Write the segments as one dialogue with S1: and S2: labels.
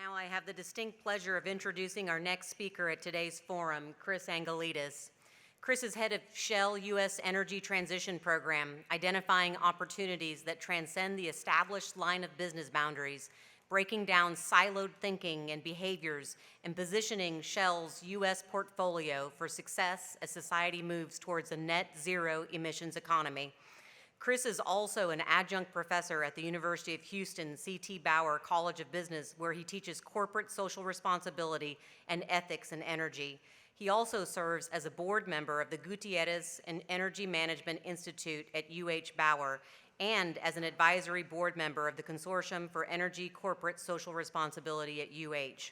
S1: Now I have the distinct pleasure of introducing our next speaker at today's forum, Chris Angelides. Chris is head of Shell U.S. Energy Transition Program, identifying opportunities that transcend the established line of business boundaries, breaking down siloed thinking and behaviors, and positioning Shell's U.S. portfolio for success as society moves towards a net zero emissions economy. Chris is also an adjunct professor at the University of Houston C.T. Bauer College of Business, where he teaches corporate social responsibility and ethics in energy. He also serves as a board member of the Gutierrez and Energy Management Institute at UH Bauer and as an advisory board member of the Consortium for Energy Corporate Social Responsibility at UH.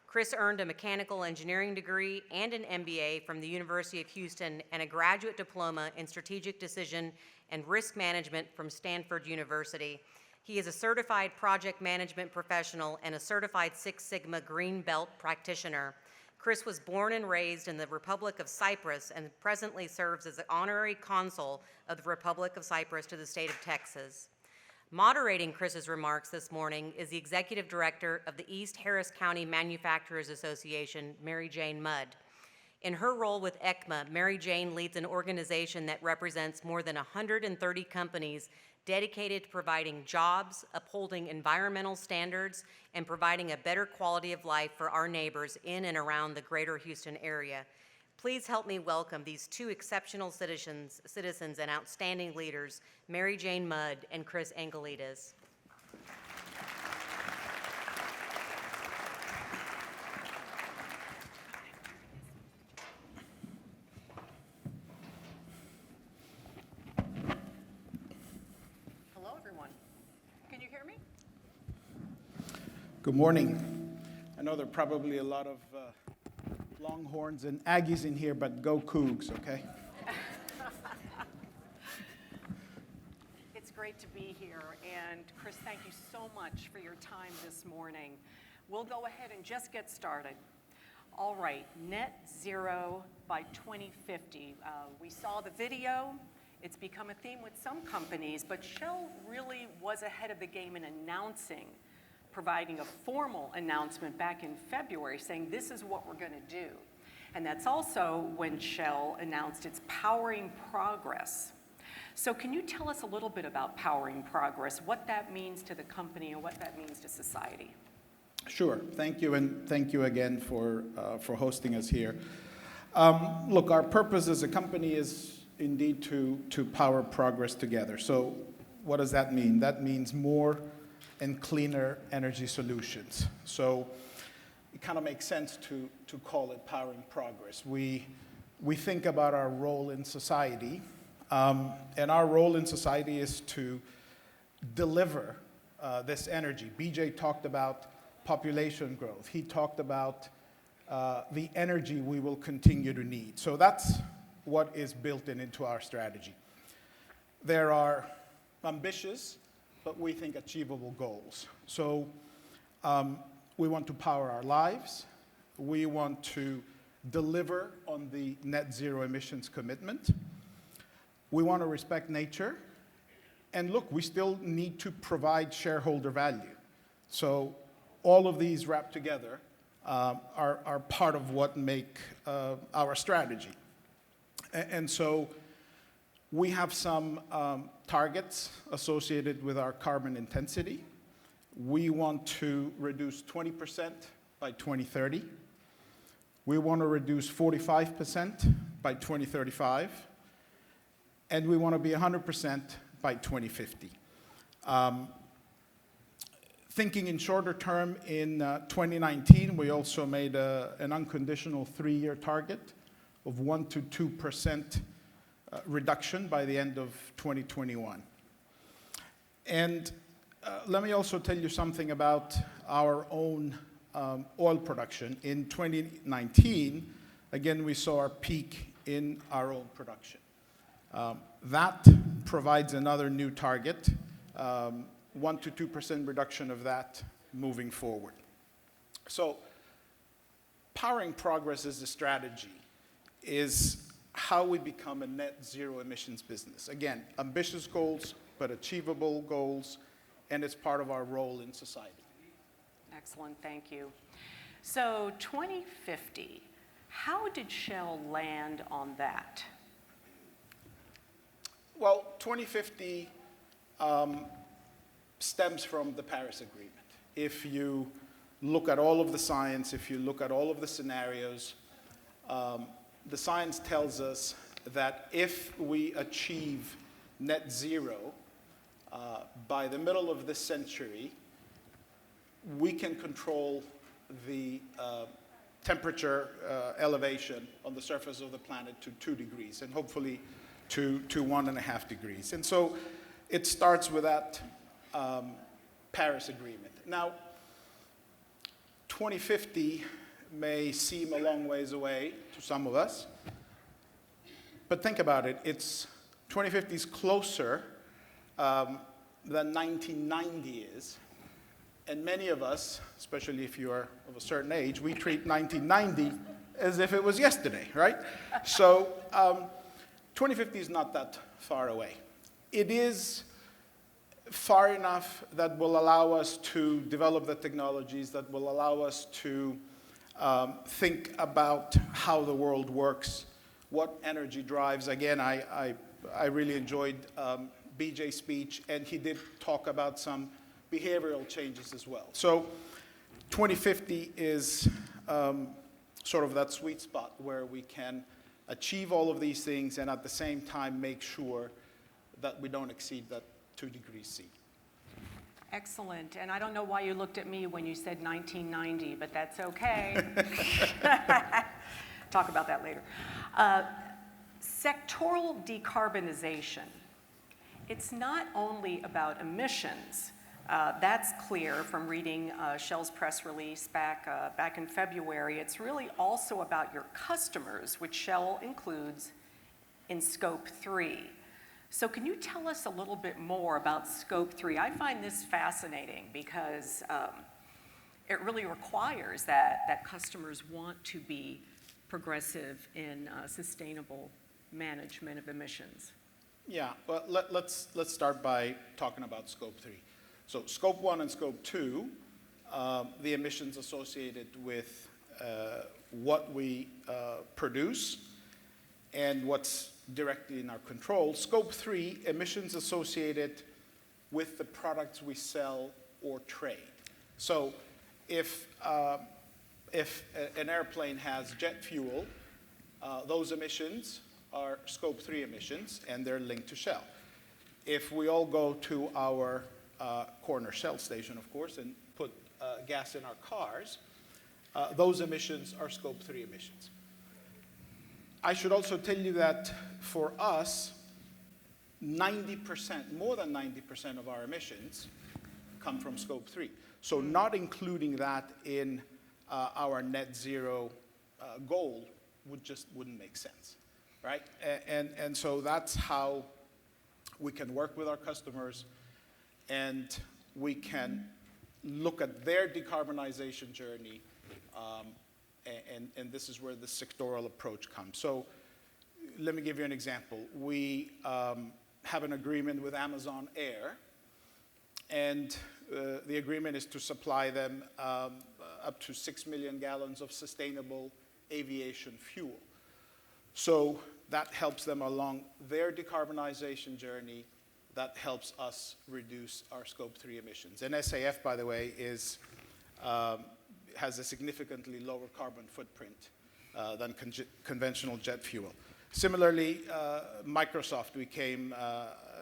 S1: Chris earned a mechanical engineering degree and an MBA from the University of Houston and a graduate diploma in strategic decision and risk management from Stanford University. He is a certified project management professional and a certified Six Sigma Green Belt practitioner. Chris was born and raised in the Republic of Cyprus and presently serves as the honorary consul of the Republic of Cyprus to the state of Texas. Moderating Chris's remarks this morning is the executive director of the East Harris County Manufacturers Association, MaryJane Mudd. In her role with EHCMA, MaryJane leads an organization that represents more than 130 companies dedicated to providing jobs, upholding environmental standards, and providing a better quality of life for our neighbors in and around the greater Houston area. Please help me welcome these two exceptional citizens and outstanding leaders, MaryJane Mudd and Chris Angelides.
S2: Good morning. I know there are probably a lot of Longhorns and Aggies in here, but go Cougs, okay?
S3: It's great to be here, and Chris, thank you so much for your time this morning. We'll go ahead and just get started. All right, net zero by 2050. We saw the video. It's become a theme with some companies, but Shell really was ahead of the game in providing a formal announcement back in February saying this is what we're going to do. And that's also when Shell announced its Powering Progress. So can you tell us a little bit about Powering Progress, what that means to the company and what that means to society?
S2: Sure. Thank you, and thank you again for hosting us here. Look, our purpose as a company is indeed to power progress together. So what does that mean? That means more and cleaner energy solutions. So it kind of makes sense to call it Powering Progress. We think about our role in society, and our role in society is to deliver this energy. BJ talked about population growth. He talked about the energy we will continue to need. So that's what is built into our strategy. There are ambitious, but we think achievable goals. So we want to power our lives. We want to deliver on the net zero emissions commitment. We want to respect nature. And look, we still need to provide shareholder value. So all of these wrapped together are part of what make our strategy. And so we have some targets associated with our carbon intensity. We want to reduce 20% by 2030. We want to reduce 45% by 2035. And we want to be 100% by 2050. Thinking in shorter term, in 2019, we also made an unconditional 3-year target of 1 to 2% reduction by the end of 2021. And let me also tell you something about our own oil production. In 2019, again, we saw our peak in our own production. That provides another new target, 1 to 2% reduction of that moving forward. So Powering Progress as a strategy is how we become a net zero emissions business. Again, ambitious goals, but achievable goals, and it's part of our role in society.
S3: Excellent, thank you. So 2050, how did Shell land on that?
S2: Well, 2050 stems from the Paris Agreement. If you look at all of the science, if you look at all of the scenarios, the science tells us that if we achieve net zero by the middle of this century, we can control the temperature elevation on the surface of the planet to 2 degrees, and hopefully to 1.5 degrees. And so it starts with that Paris Agreement. Now, 2050 may seem a long ways away to some of us, but think about it. 2050 is closer than 1990 is. And many of us, especially if you are of a certain age, we treat 1990 as if it was yesterday, right? So 2050 is not that far away. It is far enough that will allow us to develop the technologies, that will allow us to think about how the world works, what energy drives. Again, I really enjoyed BJ's speech, and he did talk about some behavioral changes as well. So 2050 is sort of that sweet spot where we can achieve all of these things and at the same time make sure that we don't exceed that 2 degrees C.
S3: Excellent, and I don't know why you looked at me when you said 1990, but that's okay. Talk about that later. Sectoral decarbonization. It's not only about emissions. That's clear from reading Shell's press release back in February. It's really also about your customers, which Shell includes in Scope 3. So can you tell us a little bit more about Scope 3? I find this fascinating because it really requires that customers want to be progressive in sustainable management of emissions.
S2: Yeah, well, let's start by talking about Scope 3. So Scope 1 and Scope 2, the emissions associated with what we produce and what's directly in our control. Scope 3, emissions associated with the products we sell or trade. So if an airplane has jet fuel, those emissions are Scope 3 emissions, and they're linked to Shell. If we all go to our corner Shell station, of course, and put gas in our cars, those emissions are Scope 3 emissions. I should also tell you that for us, 90%, more than 90% of our emissions come from Scope 3. So not including that in our net zero goal wouldn't make sense, right? And so that's how we can work with our customers, and we can look at their decarbonization journey, and this is where the sectoral approach comes. So let me give you an example. We have an agreement with Amazon Air, and the agreement is to supply them up to 6 million gallons of sustainable aviation fuel. So that helps them along their decarbonization journey. That helps us reduce our Scope 3 emissions. And SAF, by the way, has a significantly lower carbon footprint than conventional jet fuel. Similarly, Microsoft, we came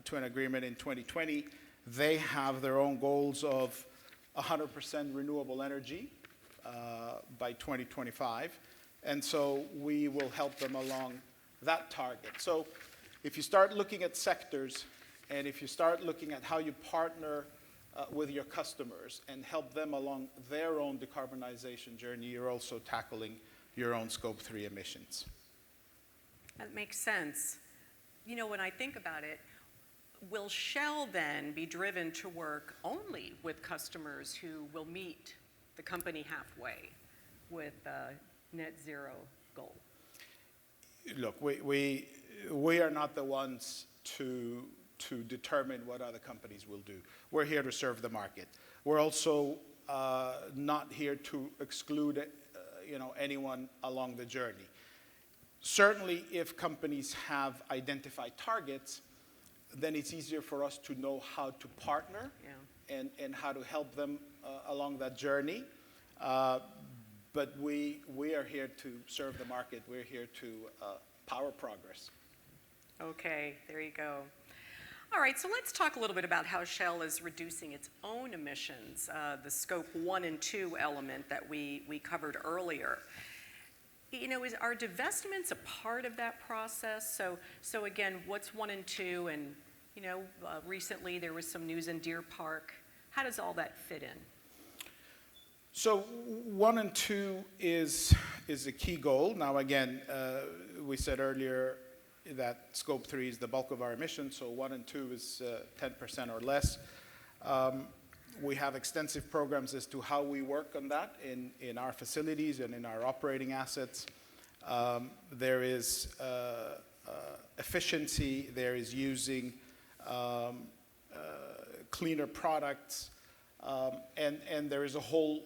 S2: to an agreement in 2020. They have their own goals of 100% renewable energy by 2025. And so we will help them along that target. So if you start looking at sectors, and if you start looking at how you partner with your customers and help them along their own decarbonization journey, you're also tackling your own Scope 3 emissions.
S3: That makes sense. You know, when I think about it, will Shell then be driven to work only with customers who will meet the company halfway with a net zero goal?
S2: Look, we are not the ones to determine what other companies will do. We're here to serve the market. We're also not here to exclude anyone along the journey. Certainly, if companies have identified targets, then it's easier for us to know how to partner and how to help them along that journey. But we are here to serve the market. We're here to power progress.
S3: Okay, there you go. All right, so let's talk a little bit about how Shell is reducing its own emissions, the scope 1 and 2 element that we covered earlier. Are divestments a part of that process? So again, what's 1 and 2? And, recently there was some news in Deer Park. How does all that fit in?
S2: So 1 and 2 is a key goal. Now again, we said earlier that scope 3 is the bulk of our emissions, so 1 and 2 is 10% or less. We have extensive programs as to how we work on that in our facilities and in our operating assets. There is efficiency, there is using cleaner products, and there is a whole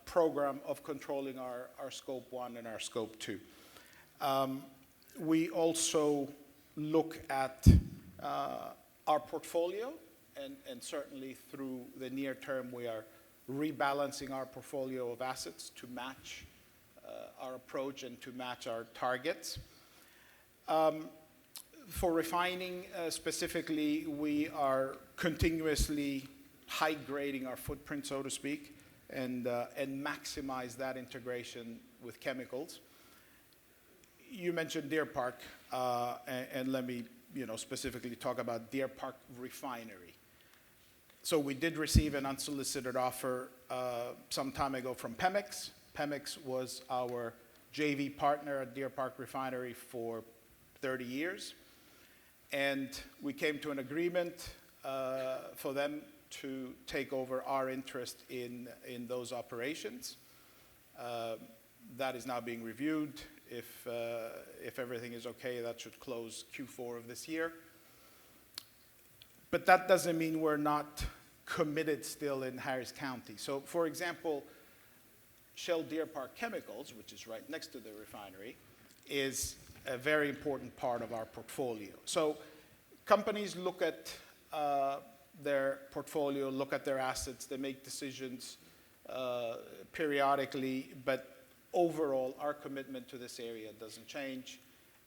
S2: program of controlling our scope 1 and our scope 2. We also look at our portfolio, and certainly through the near term, we are rebalancing our portfolio of assets to match our approach and to match our targets. For refining specifically, we are continuously high-grading our footprint, so to speak, and maximize that integration with chemicals. You mentioned Deer Park, and let me specifically talk about Deer Park Refinery. So we did receive an unsolicited offer some time ago from Pemex. Pemex was our JV partner at Deer Park Refinery for 30 years. And we came to an agreement for them to take over our interest in those operations. That is now being reviewed. If everything is okay, that should close Q4 of this year. But that doesn't mean we're not committed still in Harris County. So, for example, Shell Deer Park Chemicals, which is right next to the refinery, is a very important part of our portfolio. So companies look at their portfolio, look at their assets, they make decisions periodically, but overall, our commitment to this area doesn't change,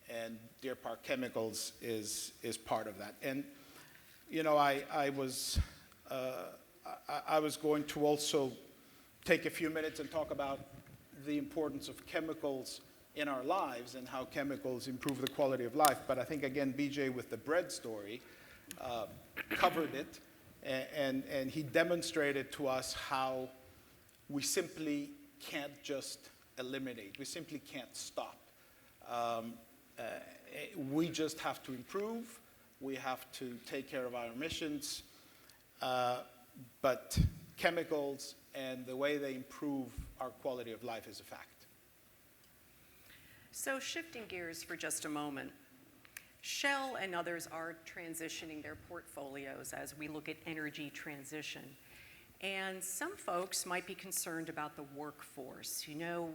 S2: and Deer Park Chemicals is part of that. And I was going to also take a few minutes and talk about the importance of chemicals in our lives and how chemicals improve the quality of life. But I think, again, BJ with the bread story covered it, and he demonstrated to us how we simply can't just eliminate. We simply can't stop. We just have to improve. We have to take care of our emissions. But chemicals and the way they improve our quality of life is a fact.
S3: So shifting gears for just a moment, Shell and others are transitioning their portfolios as we look at energy transition. And some folks might be concerned about the workforce.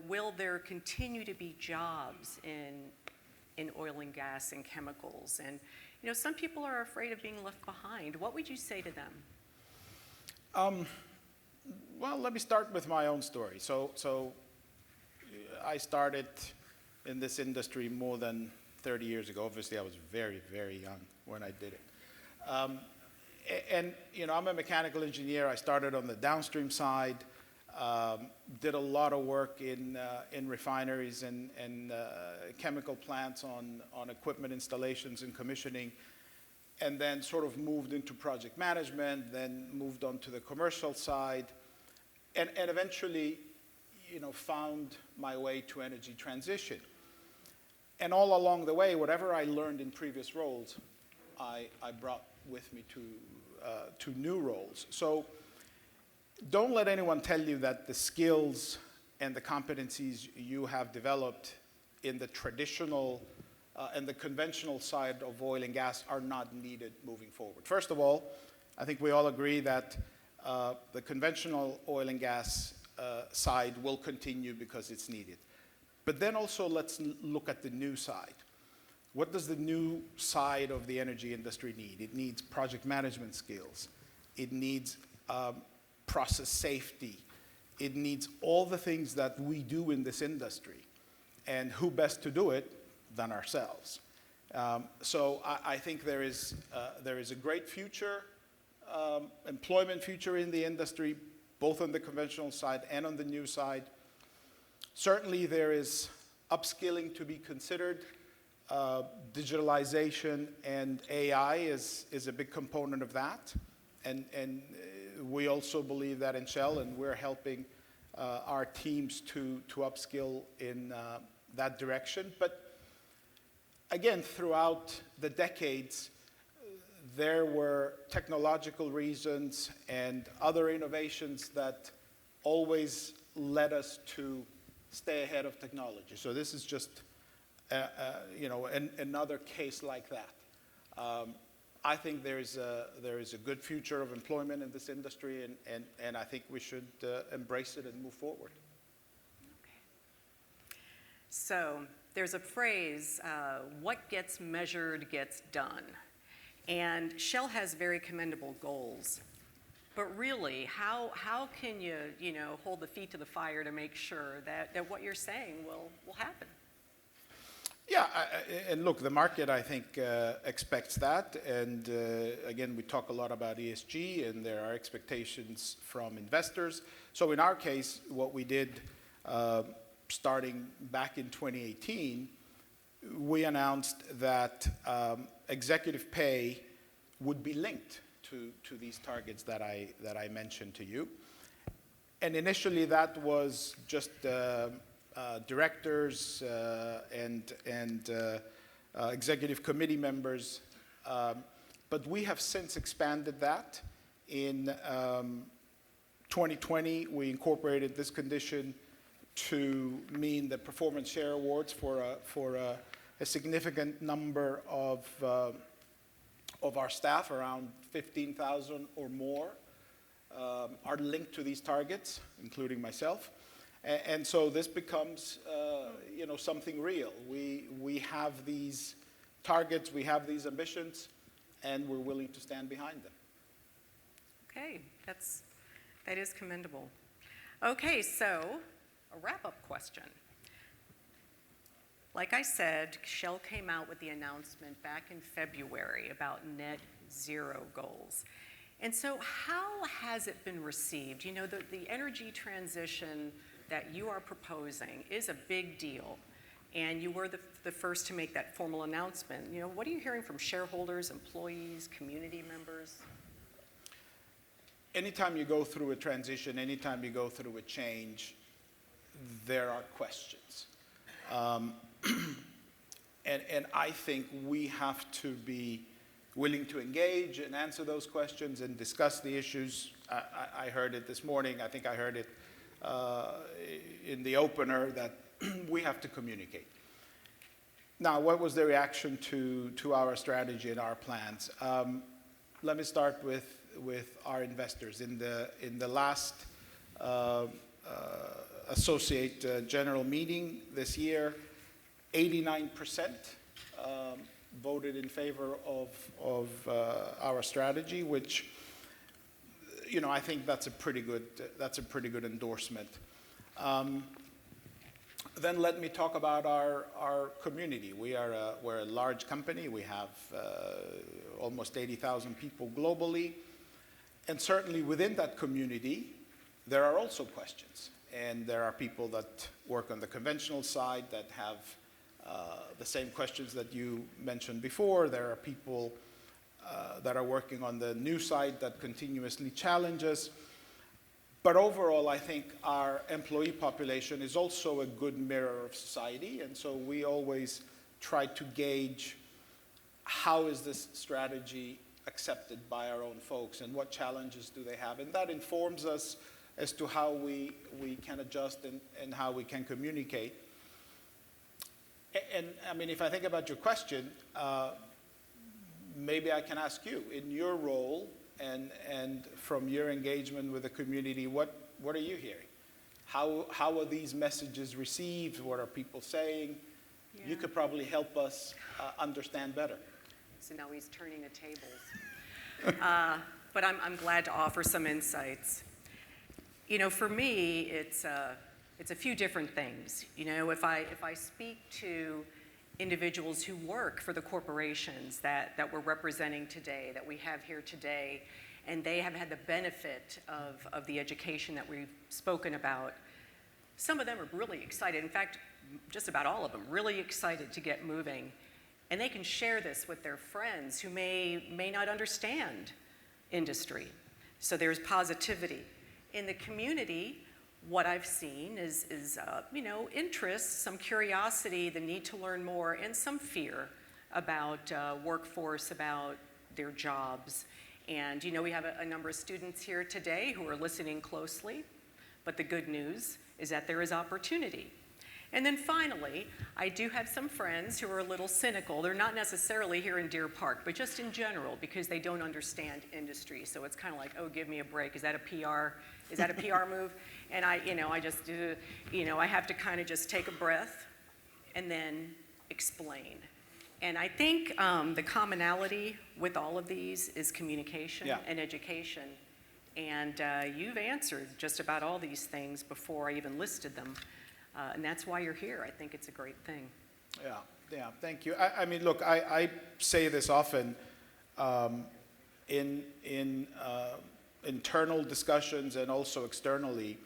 S3: Will there continue to be jobs in oil and gas and chemicals? And, some people are afraid of being left behind. What would you say to them?
S2: Well, let me start with my own story. So I started in this industry more than 30 years ago. Obviously, I was very, very young when I did it. And I'm a mechanical engineer. I started on the downstream side, did a lot of work in refineries and chemical plants on equipment installations and commissioning, and then sort of moved into project management, then moved on to the commercial side, and eventually, found my way to energy transition. And all along the way, whatever I learned in previous roles, I brought with me to new roles. So don't let anyone tell you that the skills and the competencies you have developed in the traditional and the conventional side of oil and gas are not needed moving forward. First of all, I think we all agree that the conventional oil and gas side will continue because it's needed. But then also let's look at the new side. What does the new side of the energy industry need? It needs project management skills. It needs process safety. It needs all the things that we do in this industry. And who best to do it than ourselves? So I think there is a great future, employment future in the industry, both on the conventional side and on the new side. Certainly there is upskilling to be considered. Digitalization and AI is a big component of that. And we also believe that in Shell, and we're helping our teams to upskill in that direction. But again, throughout the decades, there were technological reasons and other innovations that always led us to stay ahead of technology. So this is just, another case like that. I think there is a good future of employment in this industry, and I think we should embrace it and move forward.
S3: Okay. So there's a phrase, what gets measured gets done. And Shell has very commendable goals. But really, how can you, hold the feet to the fire to make sure that what you're saying will happen?
S2: Yeah, and look, the market, I think, expects that. And again, we talk a lot about ESG, and there are expectations from investors. So in our case, what we did starting back in 2018, we announced that executive pay would be linked to these targets that I mentioned to you. And initially, that was just directors and executive committee members. But we have since expanded that. In 2020, we incorporated this condition to mean the performance share awards for a significant number of our staff, around 15,000 or more, are linked to these targets, including myself. And so this becomes, something real. We have these targets, we have these ambitions, and we're willing to stand behind them.
S3: Okay, that is commendable. Okay, so a wrap-up question. Like I said, Shell came out with the announcement back in February about net zero goals. And so how has it been received? The energy transition that you are proposing is a big deal, and you were the first to make that formal announcement. What are you hearing from shareholders, employees, community members?
S2: Anytime you go through a transition, anytime you go through a change, there are questions. And I think we have to be willing to engage and answer those questions and discuss the issues. I heard it this morning. I think I heard it in the opener that we have to communicate. Now, what was the reaction to our strategy and our plans? Let me start with our investors. In the last associate general meeting this year, 89% voted in favor of our strategy, which I think that's a pretty good endorsement. Then let me talk about our community. We're a large company. We have almost 80,000 people globally, and certainly within that community, there are also questions. And there are people that work on the conventional side that have the same questions that you mentioned before. There are people that are working on the new side that continuously challenges. But overall, I think our employee population is also a good mirror of society. And so we always try to gauge how is this strategy accepted by our own folks and what challenges do they have. And that informs us as to how we can adjust and how we can communicate. And I mean, if I think about your question, maybe I can ask you, in your role, and from your engagement with the community, what are you hearing? How are these messages received? What are people saying? You could probably help us understand better.
S3: So now he's turning the tables. But I'm glad to offer some insights. You know, for me, it's a few different things. You know, if I speak to individuals who work for the corporations that we're representing today, that we have here today, and they have had the benefit of the education that we've spoken about, some of them are really excited. In fact, just about all of them, really excited to get moving. And they can share this with their friends who may not understand industry. So there's positivity. In the community, what I've seen is you know, interest, some curiosity, the need to learn more, and some fear about workforce, about their jobs. And you know, we have a number of students here today who are listening closely, but the good news is that there is opportunity. And then finally, I do have some friends who are a little cynical. They're not necessarily here in Deer Park, but just in general, because they don't understand industry. So it's kind of like, oh, give me a break. Is that a PR? Is that a PR move? And I just, you know, I have to kind of just take a breath and then explain. And I think the commonality with all of these is communication and education. And you've answered just about all these things before I even listed them. And that's why you're here. I think it's a great thing.
S2: Yeah, thank you. I mean, look, I say this often in internal discussions and also externally.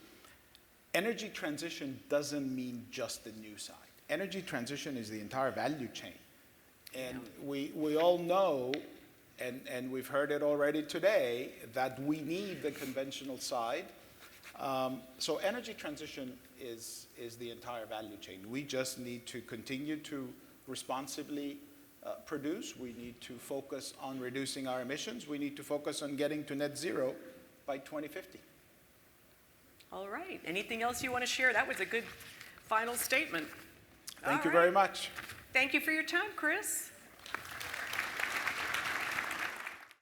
S2: Energy transition doesn't mean just the new side. Energy transition is the entire value chain. And we all know, and we've heard it already today, that we need the conventional side. So energy transition is the entire value chain. We just need to continue to responsibly produce. We need to focus on reducing our emissions. We need to focus on getting to net zero by 2050.
S3: All right. Anything else you want to share? That was a good final statement.
S2: Thank you very much.
S3: Thank you for your time, Chris.